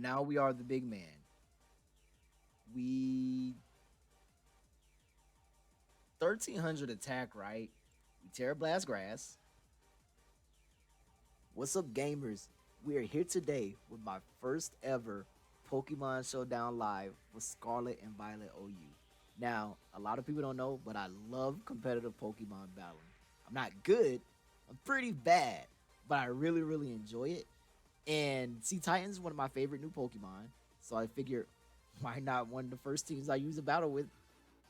Now we are the big man. We 1300 attack, right? We Terra Blast Grass. What's up, gamers? We are here today with my first ever Pokemon Showdown live with Scarlet and Violet OU. Now, a lot of people don't know, but I love competitive Pokemon battling. I'm not good, I'm pretty bad, but I really enjoy it. And Cetitan is one of my favorite new Pokemon, so I figured why not one of the first teams I use a battle with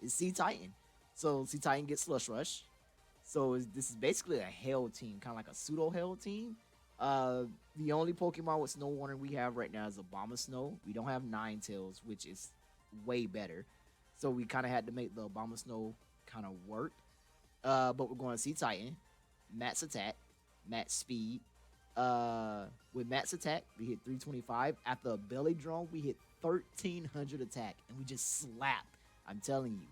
is Cetitan. So Cetitan gets Slush Rush. So this is basically a Hell team, kind of like a pseudo Hell team. Uh, the only Pokemon with Snow Warning we have right now is Abomasnow. We don't have Ninetales, which is way better. So we kind of had to make the Abomasnow kind of work. But we're going to Cetitan, Max Attack, Max Speed. With Max Attack, we hit 325. After a Belly Drum, we hit 1300 attack, and we just slap. I'm telling you.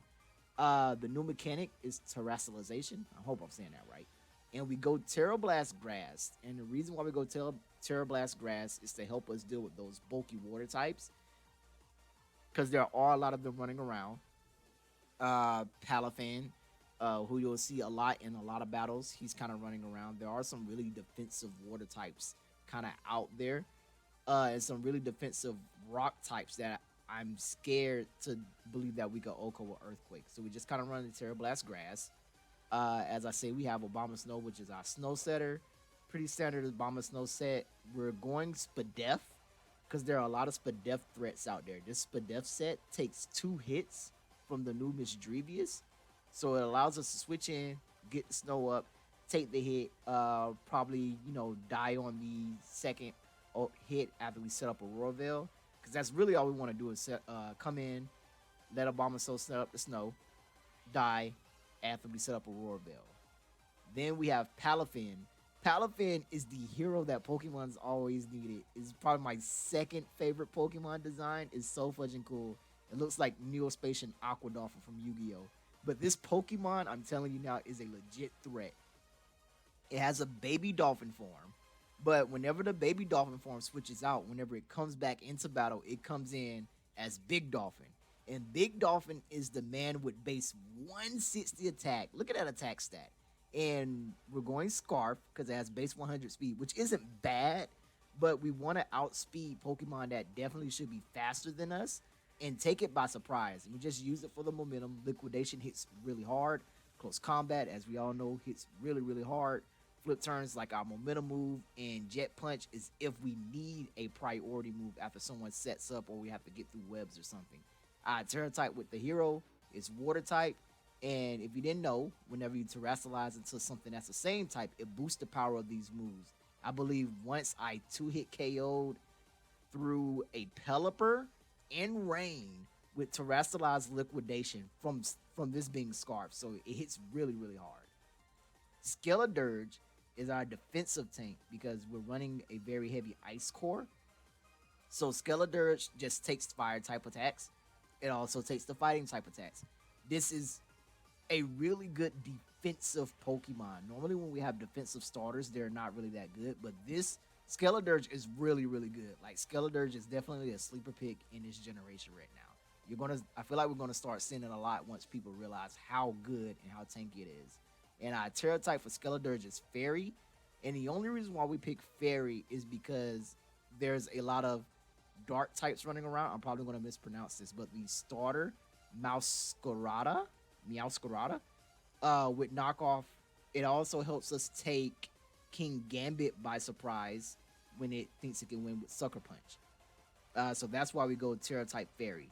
The new mechanic is terrestrialization. I hope I'm saying that right. And we go Terra Blast Grass. And the reason why we go Terra Blast Grass is to help us deal with those bulky water types. Because there are a lot of them running around. Palafin, who you'll see a lot in a lot of battles. He's kind of running around. There are some really defensive water types kind of out there. And some really defensive rock types that I'm scared to believe that we could Oko with Earthquake. So we just kind of run the Terra Blast Grass. As I say, we have Abomasnow, which is our snow setter. Pretty standard Abomasnow set. We're going Spadef because there are a lot of Spadef threats out there. This Spadef set takes 2 hits from the new Misdrevious. So it allows us to switch in, get the snow up, take the hit, probably, die on the second hit after we set up a Roar Veil. Because that's really all we want to do is come in, let Abomasnow set up the snow, die after we set up a Roar Veil. Then we have Palafin. Palafin is the hero that Pokemon's always needed. It's probably my second favorite Pokemon design. It's so fudging cool. It looks like Neospacian Aqua Dolphin from Yu-Gi-Oh! But this Pokemon, I'm telling you now, is a legit threat. It has a baby dolphin form. But whenever the baby dolphin form switches out, whenever it comes back into battle, it comes in as Big Dolphin. And Big Dolphin is the man with base 160 attack. Look at that attack stat. And we're going Scarf because it has base 100 speed, which isn't bad, but we want to outspeed Pokemon that definitely should be faster than us and take it by surprise. And we just use it for the momentum. Liquidation hits really hard. Close combat, as we all know, hits really hard. Flip turns like our momentum move, and Jet Punch is if we need a priority move after someone sets up or we have to get through webs or something. Terra type with the hero is water type, and if you didn't know, whenever you terrestrialize into something that's the same type, it boosts the power of these moves. I believe once I 2-hit KO'd through a Pelipper in rain with terrestrialized liquidation from this being Scarf, so it hits really hard. Skeledirge is our defensive tank because we're running a very heavy ice core. So Skeledirge just takes fire type attacks. It also takes the fighting type attacks. This is a really good defensive Pokemon. Normally when we have defensive starters, they're not really that good, but this Skeledirge is really good. Like Skeledirge is definitely a sleeper pick in this generation right now. I feel like we're gonna start seeing it a lot once people realize how good and how tanky it is. And our Terra type for Skeledirge is Fairy. And the only reason why we pick Fairy is because there's a lot of dark types running around. I'm probably going to mispronounce this, but the starter, Meowscarada, with knockoff, it also helps us take King Gambit by surprise when it thinks it can win with Sucker Punch. So that's why we go Terra type Fairy.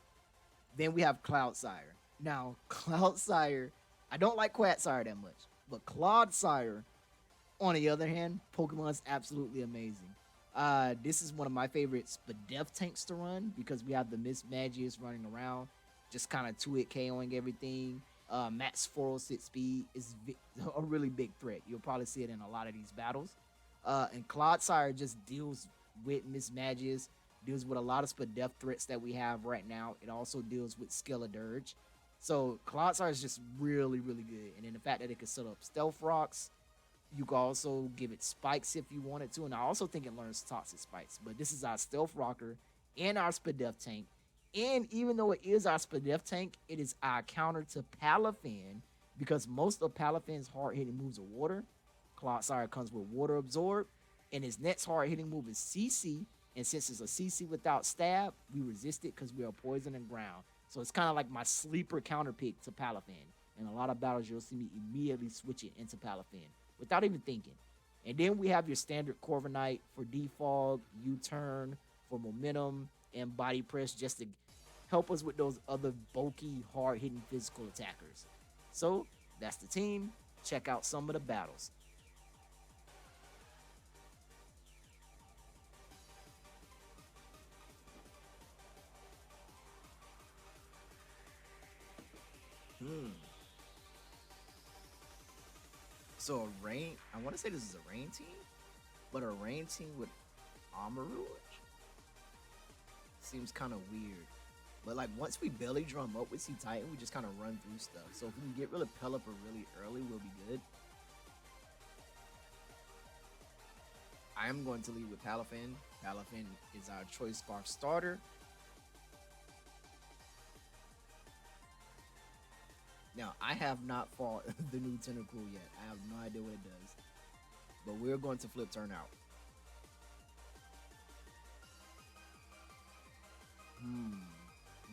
Then we have Cloudsire. Now, Cloudsire, I don't like Quagsire that much. But Clodsire, on the other hand, Pokemon's absolutely amazing. This is one of my favorite Spadef tanks to run because we have the Miss Magius running around, just kind of 2-hit KOing everything. Max 406 speed is a really big threat. You'll probably see it in a lot of these battles. And Clodsire just deals with Miss Magius, deals with a lot of Spadef threats that we have right now. It also deals with Skeledirge. So Clodsire is just really good. And then the fact that it can set up Stealth Rocks, you can also give it spikes if you wanted to. And I also think it learns Toxic Spikes. But this is our Stealth Rocker. and our Spadef tank. And even though it is our Spadef tank, it is our counter to Palafin because most of Palafin's hard hitting moves are water. Clodsire comes with water absorb, and his next hard hitting move is CC. And since it's a CC without stab, we resist it because we are poison and ground. So it's kind of like my sleeper counter pick to Palafin. In a lot of battles, you'll see me immediately switch it into Palafin without even thinking. And then we have your standard Corviknight for defog, U-turn, for momentum, and body press just to help us with those other bulky, hard-hitting physical attackers. So that's the team. Check out some of the battles. Hmm. So a rain. I want to say this is a rain team, but a rain team with Armorage seems kind of weird. But like once we belly drum up with Cetitan, we just kind of run through stuff. So if we can get rid of Pelipper really early, we'll be good. I am going to lead with Palafin. Palafin is our choice scarf starter. Now, I have not fought the new Tentacle yet. I have no idea what it does. But we're going to flip turn out.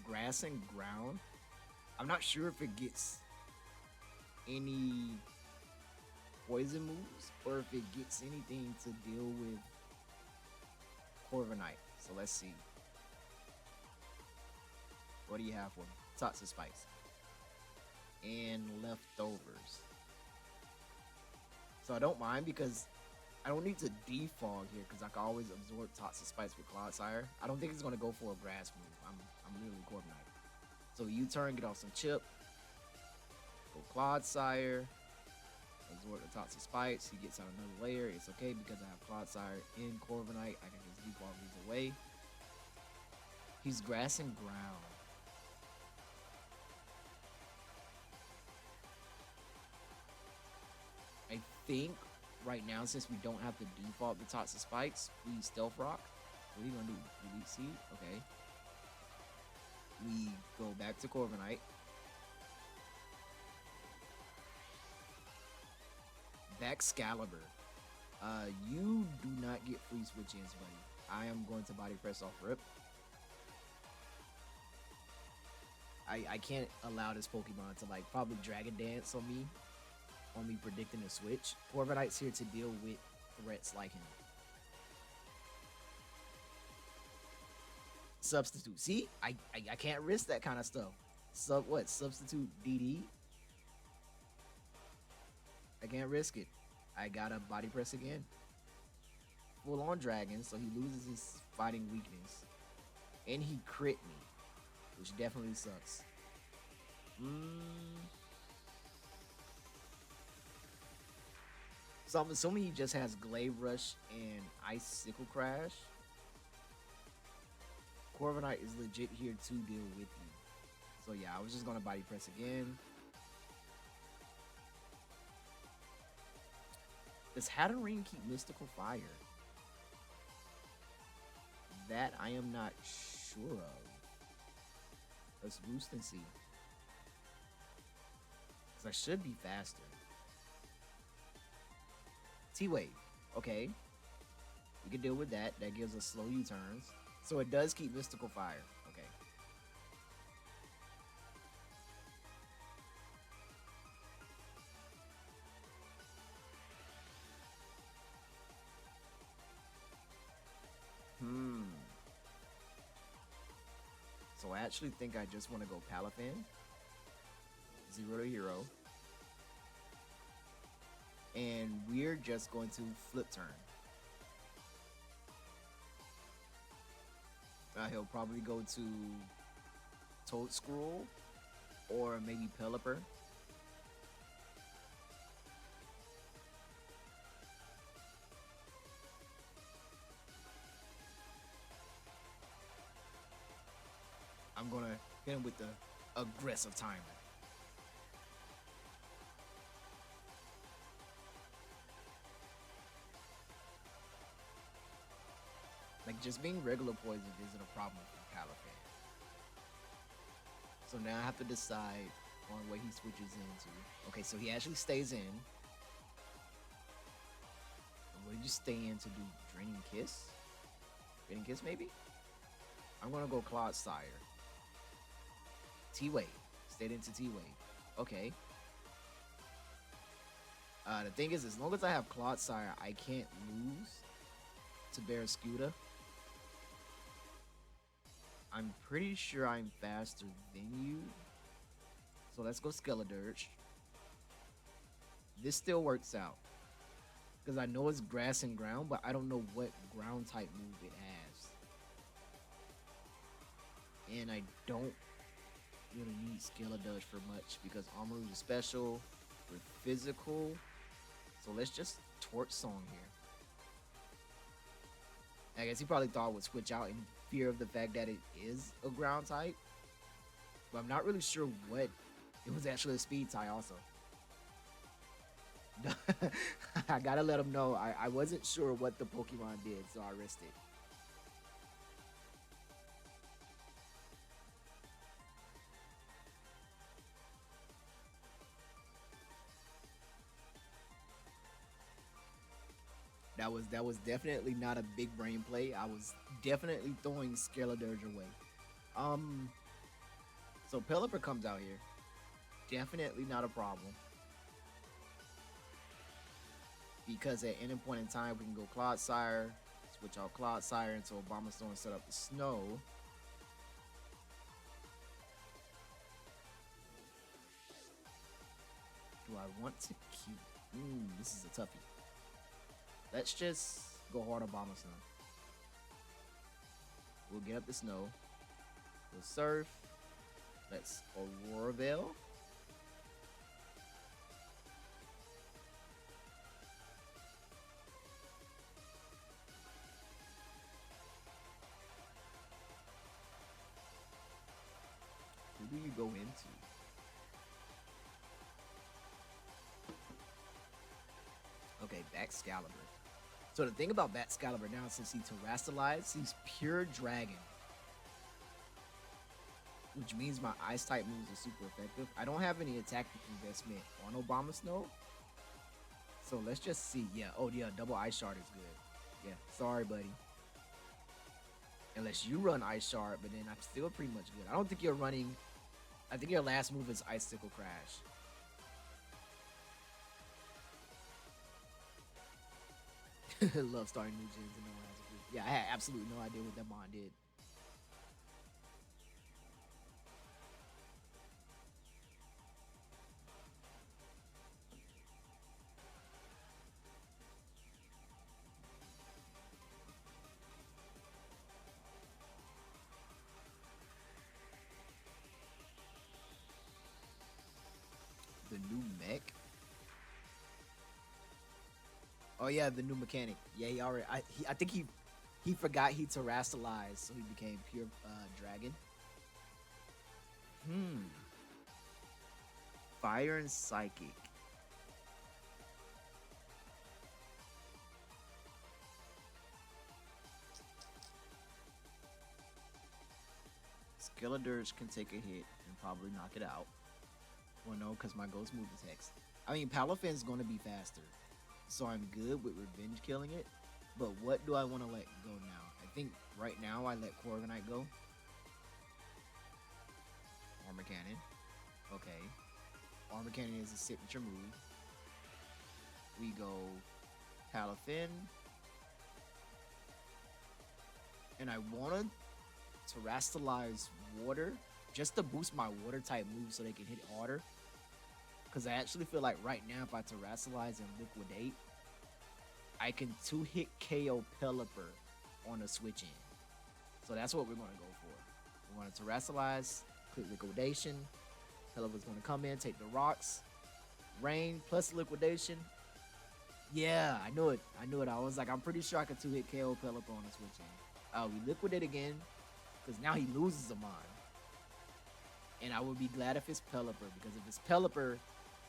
Grass and ground. I'm not sure if it gets any poison moves or if it gets anything to deal with Corviknight. So let's see. What do you have for me? Toxic Spice. And leftovers. So I don't mind because I don't need to defog here because I can always absorb Toxic Spice with Clodsire. I don't think it's going to go for a grass move. I'm literally Corviknight. So U-turn, get off some chip. Go Clodsire. Absorb the Toxic Spice. He gets out another layer. It's okay because I have Clodsire in Corviknight. I can just defog these away. He's grass and ground. I think right now, since we don't have to default the Toxic Spikes, we Stealth Rock. What are you gonna do? Delete Seed? Okay. We go back to Corviknight. Back Excalibur. You do not get free switch-ins, buddy. I am going to body press off rip. I can't allow this Pokemon to like probably Dragon Dance on me predicting a switch. Corviknight's here to deal with threats like him. Substitute. See, I can't risk that kind of stuff. Substitute DD. I can't risk it. I gotta body press again. Full on dragon, so he loses his fighting weakness. And he crit me, which definitely sucks. So I'm assuming he just has Glaive Rush and Icicle Crash. Corviknight is legit here to deal with you. So yeah, I was just gonna body press again. Does Hatterene keep Mystical Fire? That I am not sure of. Let's boost and see. Because I should be faster. T-Wave. Okay. We can deal with that. That gives us slow U-turns. So it does keep Mystical Fire. Okay. So I actually think I just want to go Palafin. 0 to hero. And we're just going to flip turn. He'll probably go to Toadscroll or maybe Pelipper. I'm gonna hit him with the aggressive timer. Like just being regular poison isn't a problem for Palafin. So now I have to decide on what he switches into. Okay, so he actually stays in. What did you stay in to do? Draining Kiss? Draining Kiss, maybe? I'm gonna go Clodsire. T-Way. Stayed into T-Way. Okay. The thing is, as long as I have Clodsire, I can't lose to Barraskewda. I'm pretty sure I'm faster than you. So let's go Skeledirge. This still works out. Because I know it's grass and ground, but I don't know what ground type move it has. And I don't really need Skeledirge for much because Armarouge is special. We're physical. So let's just Torch Song here. I guess he probably thought it would switch out in fear of the fact that it is a ground type. But I'm not really sure what. It was actually a speed tie also. I gotta let him know. I wasn't sure what the Pokemon did, so I risked it. That was definitely not a big brain play. I was definitely throwing Skeledirge away. So Pelipper comes out here. Definitely not a problem. Because at any point in time, we can go Clodsire, switch out Clodsire into Abomasnow and set up the Snow. Do I want to keep... this is a toughie. Let's just go hard on Abomasnow. We'll get up the Snow. We'll Surf. Let's Aurora Veil. Who do you go into? Okay, Excalibur. So the thing about Excalibur now, since he terrestrialized, he's pure dragon. Which means my ice type moves are super effective. I don't have any attack investment on Abomasnow. So let's just see. Yeah, oh yeah, double Ice Shard is good. Yeah, sorry, buddy. Unless you run Ice Shard, but then I'm still pretty much good. I don't think you're running... I think your last move is Icicle Crash. Love starting new gens and no one has a clue. Yeah, I had absolutely no idea what that mon did. The new mech. Oh yeah, the new mechanic. Yeah, he already. I think he forgot he terrestrialized, so he became pure dragon. Fire and psychic. Skeledirge can take a hit and probably knock it out. Well, no, because my ghost move is Hex. I mean, Palafin's going to be faster, so I'm good with revenge killing it. But what do I want to let go now? I think right now I let Corviknight go. Armor Cannon. Okay. Armor Cannon is a signature move. We go Palafin. And I want to terrestrialize water just to boost my water type moves so they can hit harder. Because I actually feel like right now, if I terrestrialize and liquidate, I can 2-hit KO Pelipper on a switch in. So that's what we're going to go for. We're going to terrestrialize, click liquidation. Pelipper's going to come in, take the rocks. Rain plus liquidation. Yeah, I knew it. I knew it. I was like, I'm pretty sure I could 2-hit KO Pelipper on a switch in. We liquidate again, because now he loses a mon. And I would be glad if it's Pelipper, because if it's Pelipper,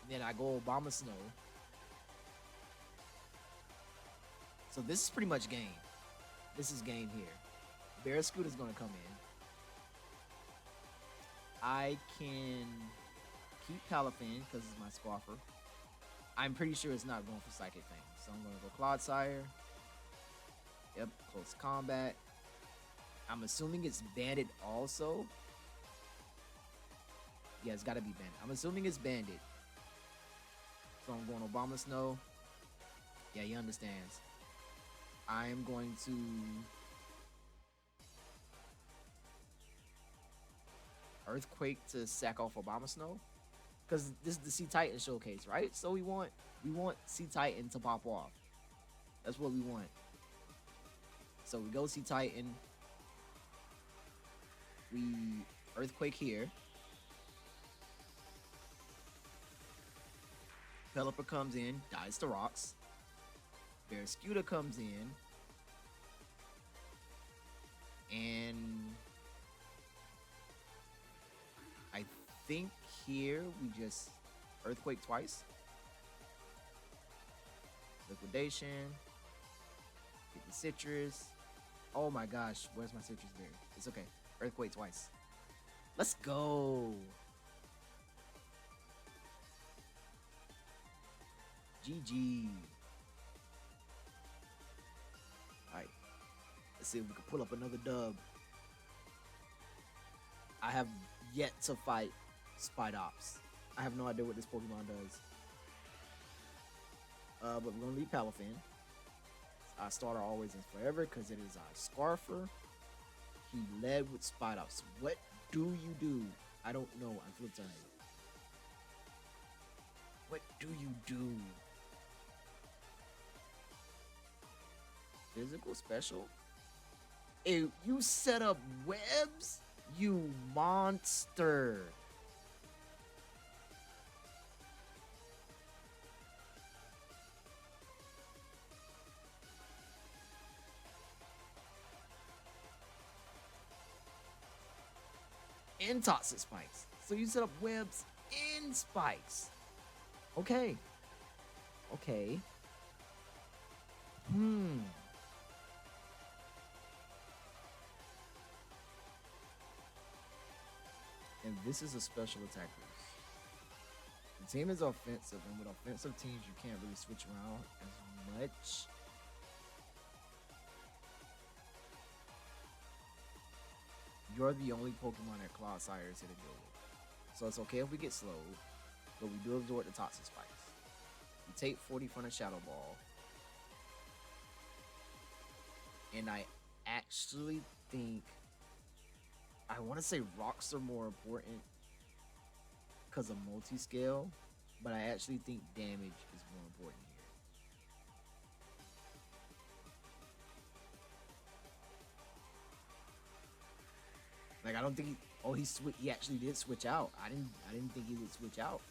then I go Abomasnow. So this is pretty much game. This is game here. Barraskewda's gonna come in. I can keep Palafin because it's my Scarfer. I'm pretty sure it's not going for Psychic Fang. So I'm gonna go Clodsire. Yep, close combat. I'm assuming it's banded also. Yeah, it's gotta be banded. I'm assuming it's banded. So I'm going Obama Snow. Yeah, he understands. I am going to Earthquake to sack off Obama Snow. Because this is the Cetitan showcase, right? So we want Cetitan to pop off. That's what we want. So we go Cetitan. We Earthquake here. Pelipper comes in, dies to rocks. Barraskewda comes in. And I think here we just Earthquake twice. Liquidation. Get the citrus. Oh my gosh, where's my citrus berry? It's okay. Earthquake twice. Let's go. GG. Alright. Let's see if we can pull up another dub. I have yet to fight Spidops. I have no idea what this Pokemon does. But we're gonna leave Palafin. Our starter always and forever because it is our Scarfer. He led with Spidops. What do you do? I don't know. I'm flipped on it. What do you do? Physical special? Ew, you set up webs? You monster. And toxic spikes. So you set up webs and spikes. Okay. Okay. And this is a special attack boost. The team is offensive, and with offensive teams, you can't really switch around as much. You're the only Pokemon that Clodsire is here to deal with. So it's okay if we get slowed, but we do absorb the toxic spikes. We take 40 from the Shadow Ball. And I actually think, I want to say rocks are more important because of multi-scale, but I actually think damage is more important here. Like, I don't think he actually did switch out. I didn't think he would switch out.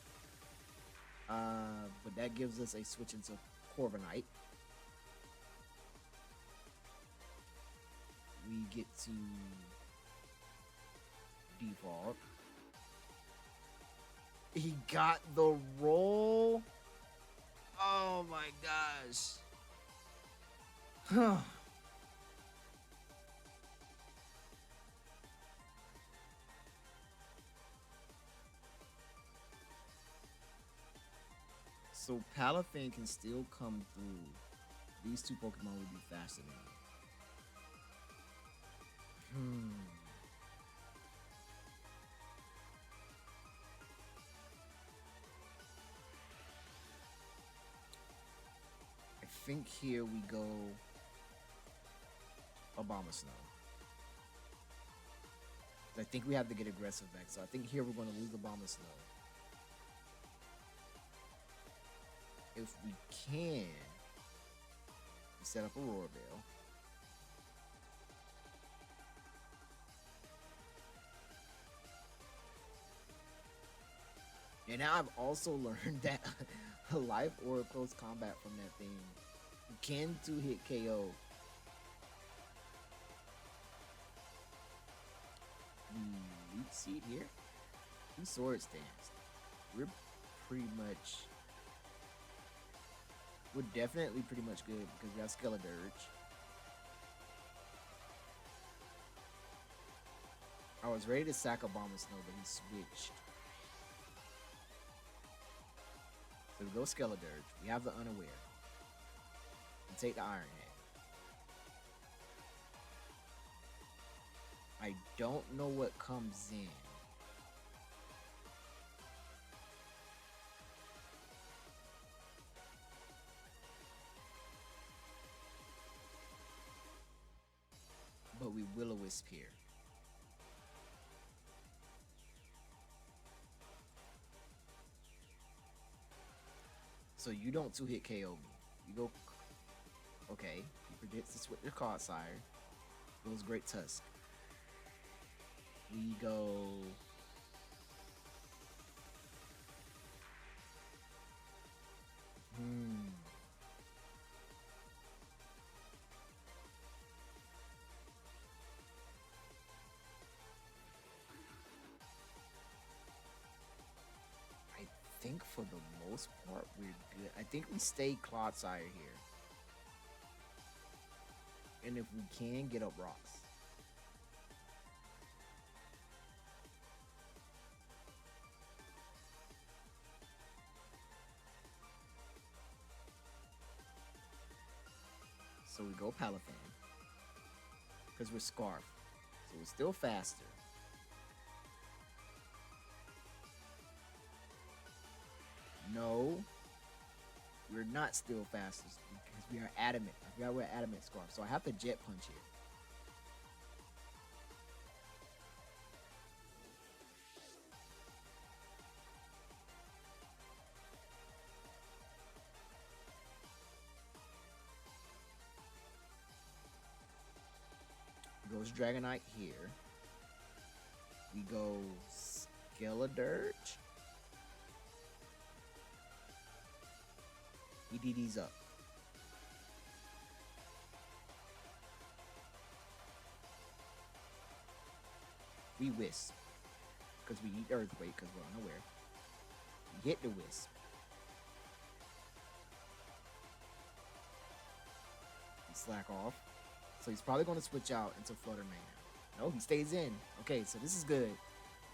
But that gives us a switch into Corviknight. We get to default. He got the roll. Oh my gosh. So Palafin can still come through. These two Pokemon would be faster than me. I think here we go Obama Snow. I think we have to get aggressive back, so I think here we're going to lose Obama Snow. If we can, we set up Aurora Veil. And now I've also learned that a life or a close combat from that thing can 2-hit KO. Leaf Seed here. 2 Sword Stance. We're definitely pretty much good because we have Skeledirge. was ready to sack Abomasnow, but he switched. So we go Skeledirge. We have the Unaware. We take the Iron Head. I don't know what comes in. But we Will-O-Wisp here. So you don't 2-hit KO me. You go. Okay. He predicts this with the Clodsire. Goes Great Tusk. We go. I think for the most part we're good. I think we stay Clodsire here. And if we can, get up rocks. So we go Palafin. Because we're Scarf. So we're still faster. No. We're not still faster because we are adamant. I forgot we're adamant Scarf. So I have to Jet Punch here. Goes Dragonite here. We go Skeledirge. EDD's up. We Wisp. Because we eat Earthquake because we're unaware. We hit the Wisp. We slack off. So he's probably going to switch out into Flutter Mane. No, he stays in. Okay, so this is good.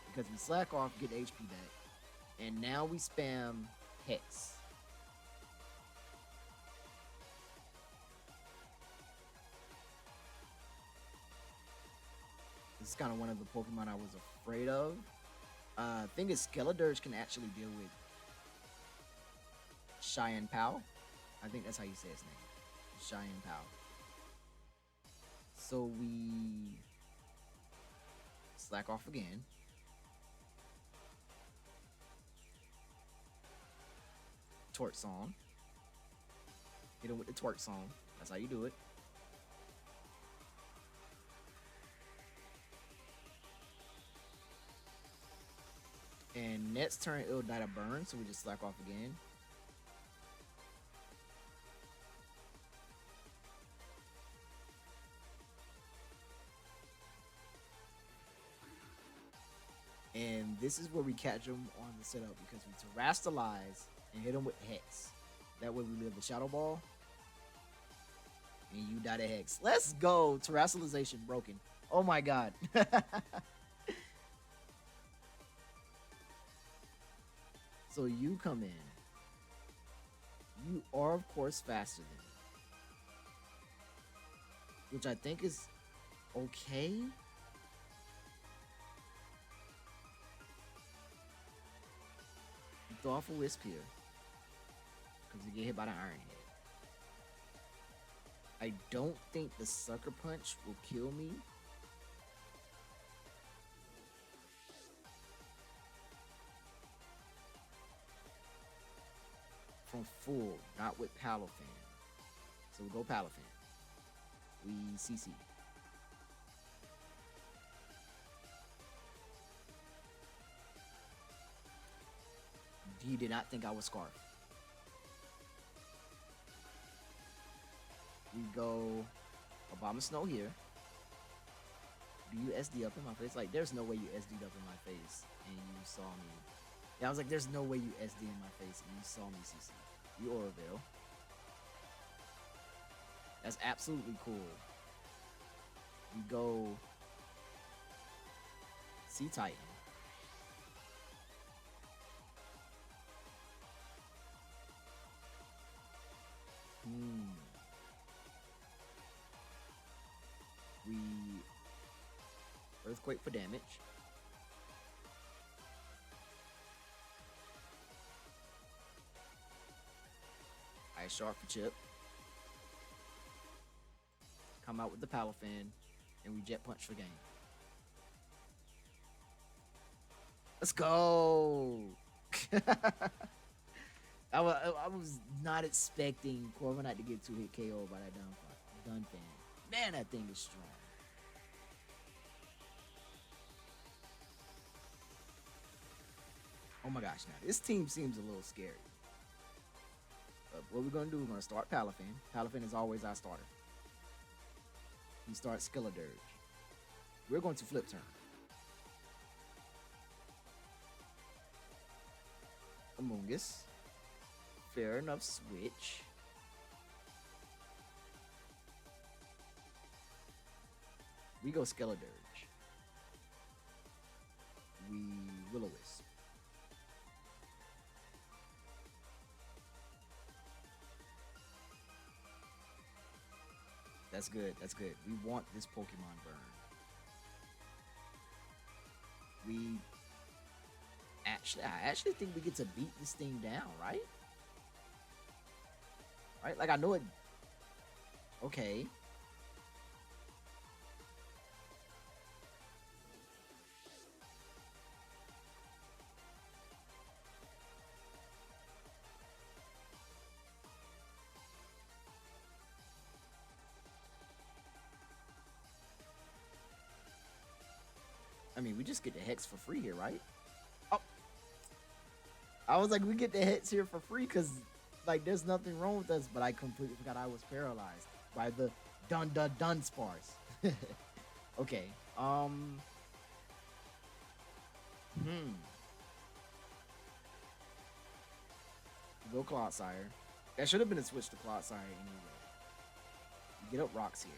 Because we slack off, get HP back. And now we spam Hex. This is kind of one of the Pokemon I was afraid of. Thing is, Skeledirge can actually deal with Cheyenne Pal. I think that's how you say his name. Cheyenne Pal. So we slack off again. Twerk Song. Hit him with the Twerk Song. That's how you do it. And next turn it'll die to burn, so we just slack off again. And this is where we catch him on the setup because we terrestrialize and hit him with Hex. That way we live the Shadow Ball. And you die to Hex. Let's go! Terrestrialization broken. Oh my god. So you come in. You are, of course, faster than me. Which I think is okay. You throw off a Wisp here. Because you get hit by the Iron Head. I don't think the Sucker Punch will kill me. From full, not with Palafin. So we go Palafin. We CC. He did not think I was Scarf. We go Abomasnow here. Do you SD up in my face? Like, there's no way you SD'd up in my face and you saw me. Yeah, I was like, there's no way you SD in my face and you saw me CC. You Oroville. That's absolutely cool. We go Cetitan. Hmm. We earthquake for damage. Ice Shark for chip. Come out with the power fan, and we jet punch for game. Let's go. I was not expecting Corviknight to get 2-hit KO by that dun fan. Man, that thing is strong. Oh my gosh, now this team seems a little scary. But what we're gonna do, we're gonna start Palafin. Palafin is always our starter. He starts Skeledirge. We're going to flip turn. Amoonguss. Fair enough switch. We go Skeledirge. We Will-O-Wisp. That's good. That's good. We want this Pokemon burn. I actually think we get to beat this thing down, right? Right? Like I know it. Okay. I mean, we just get the Hex for free here, right? Oh, I was like, we get the Hex here for free because, like, there's nothing wrong with us. But I completely forgot I was paralyzed by the dun spars. Okay. Go Clodsire. That should have been a switch to Clodsire anyway. Get up rocks here.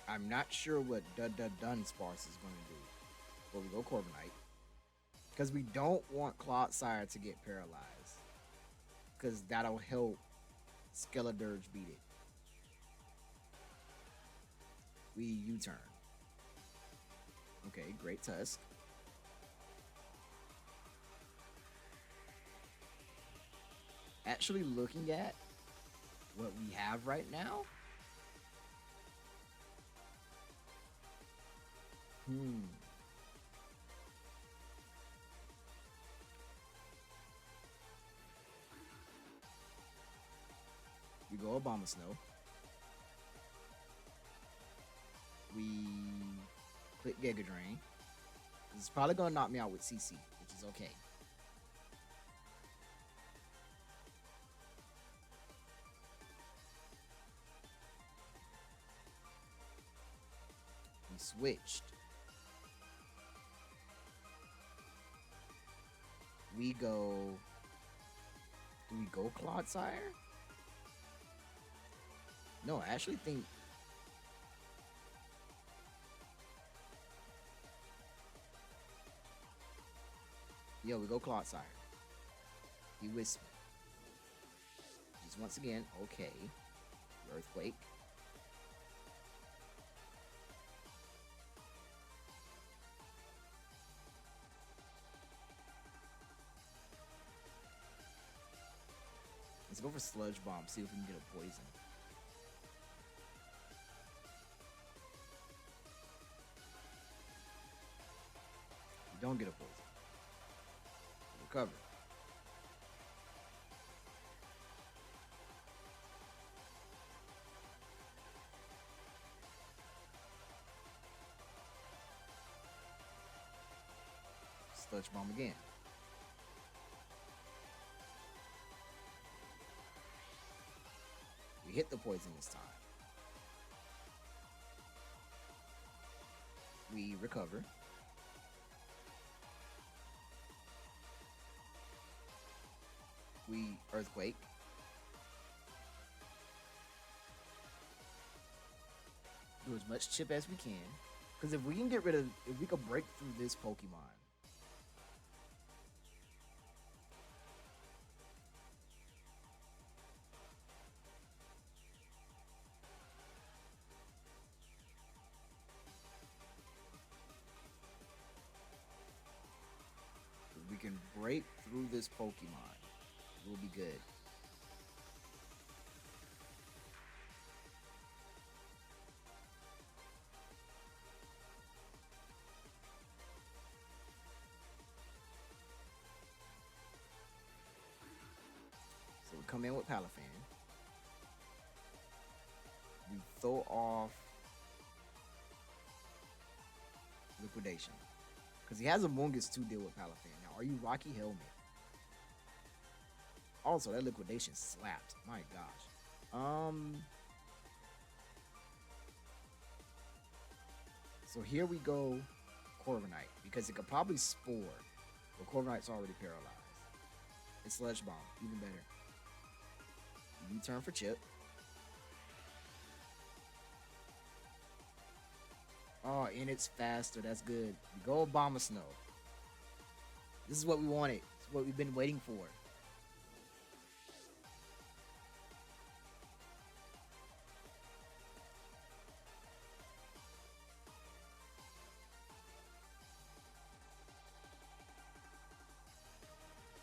I'm not sure what Dun Sparse is going to do. But we go Corviknight. Because we don't want Clodsire to get paralyzed. Because that'll help Skeledirge beat it. We U-turn. Okay, great Tusk. Actually looking at what we have right now. We go Abomasnow. We click Giga Drain. This is probably gonna knock me out with CC, which is okay. We switched. We go. Do we go Clodsire? No, I actually think. Yo, we go Clodsire. He whispered. Just once again, okay. Earthquake. Let's go for Sludge Bomb, see if we can get a poison. We don't get a poison. Recover. Sludge Bomb again. hit the poison this time. We recover. We earthquake. Do as much chip as we can. Because if we can get rid of, if we could break through this Pokemon, if we can break through this Pokemon, we'll be good. So we come in with Palafin. We throw off Liquidation. Because he has a Mungus to deal with Palafin. Now, are you Rocky Helmet? Also, that Liquidation slapped. My gosh. So here we go Corviknight. Because it could probably Spore. But Corviknight's already paralyzed. It's Sludge Bomb. Even better. U-turn for Chip. Oh, and it's faster. That's good. We go Obama Snow. This is what we wanted. This is what we've been waiting for.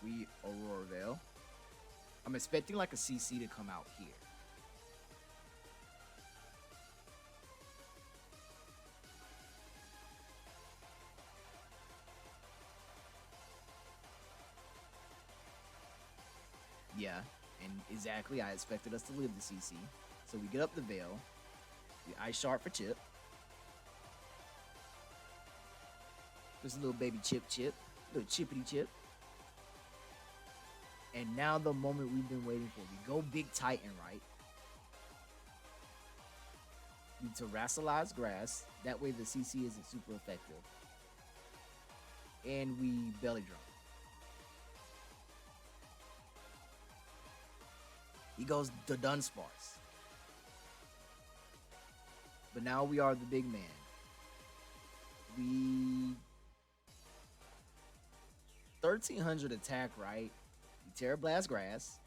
We Aurora Veil. I'm expecting like a CC to come out here. Yeah, and exactly, I expected us to live the CC. So we get up the Veil. We Ice Shard for Chip. There's a little baby Chip, little chippity Chip. And now the moment we've been waiting for. We go Big Titan, right? We Terrasilize Grass. That way the CC isn't super effective. And we Belly Drum. He goes to Dunsparce. But now we are the big man. We 1300 attack, right? We Terra Blast Grass.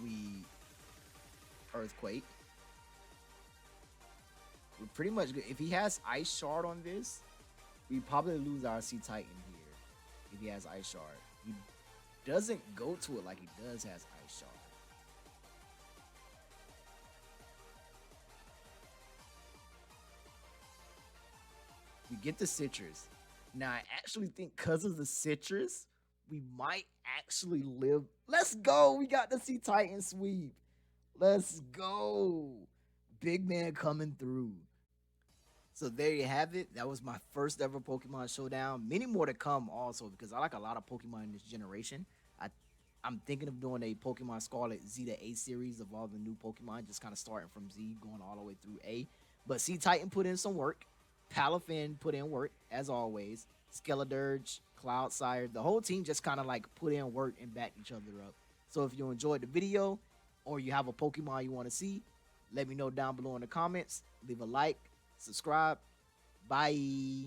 We Earthquake. We're pretty much good. If he has Ice Shard on this, we probably lose our Cetitan here. If he has Ice Shard. He doesn't go to it like he does has Ice Shard. We get the Citrus. Now, I actually think because of the Citrus, we might actually live. Let's go. We got the Cetitan sweep. Let's go. Big man coming through. So there you have it. That was my first ever Pokemon Showdown. Many more to come also because I like a lot of Pokemon in this generation. I'm thinking of doing a Pokemon Scarlet Z to A series of all the new Pokemon, just kind of starting from Z, going all the way through A. But Cetitan put in some work. Palafin put in work, as always. Skeledirge, Cloudsire, the whole team just kind of like put in work and backed each other up. So if you enjoyed the video or you have a Pokemon you want to see, let me know down below in the comments. Leave a like, subscribe. Bye.